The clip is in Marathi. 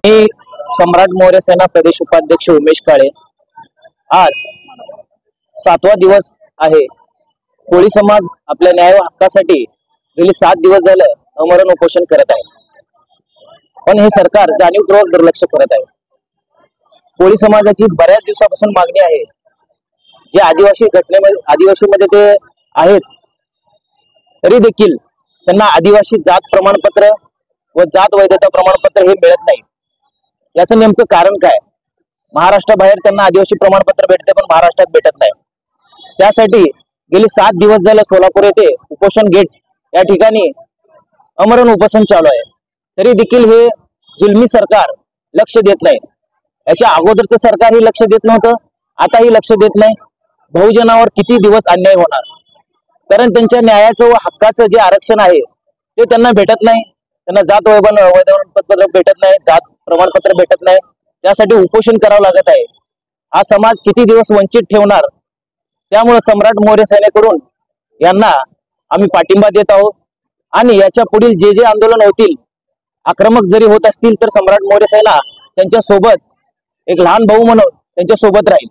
मी सम्राट मोरे सेना प्रदेश उपाध्यक्ष उमेश काळे। आज 7वा दिवस आहे। कोळी समाज आपल्या न्याय व हक्कासाठी गेली 7 दिवस झालं अमरण उपोषण करत आहे, पण हे सरकार जाणीवपूर्वक दुर्लक्ष करत आहे। कोळी समाजाची बऱ्याच दिवसापासून मागणी आहे, जे आदिवासीमध्ये ते आहेत तरी देखील त्यांना आदिवासी जात प्रमाणपत्र व जात वैधता प्रमाणपत्र हे मिळत नाही। याचं नेमकं कारण काय? महाराष्ट्राबाहेर त्यांना आदिवासी प्रमाणपत्र भेटते, पण महाराष्ट्रात भेटत नाही। त्यासाठी गेली 7 दिवस झाले सोलापूर येथे उपोषण गेट या ठिकाणी अमरण उपोषण चालू आहे, तरी देखील हे जुलमी सरकार लक्ष देत नाही। याच्या अगोदरचं सरकार ही लक्ष देत नव्हतं, आताही लक्ष देत नाही। बहुजनावर किती दिवस अन्याय होणार? कारण त्यांच्या न्यायाचं व हक्काचं जे आरक्षण आहे ते त्यांना भेटत नाही। त्यांना जात वैधता भेटत नाही, जात प्रमाणपत्र भेटत नाही, त्यासाठी उपोषण करावं लागत आहे। हा समाज किती दिवस वंचित ठेवणार? त्यामुळे सम्राट मोरे सेनेकडून यांना आम्ही पाठिंबा देत आहोत आणि याच्या पुढील जे जे आंदोलन होतील, आक्रमक जरी होत असतील तर सम्राट मोरे सेना त्यांच्या सोबत एक लहान भाऊ म्हणून त्यांच्या सोबत राहील।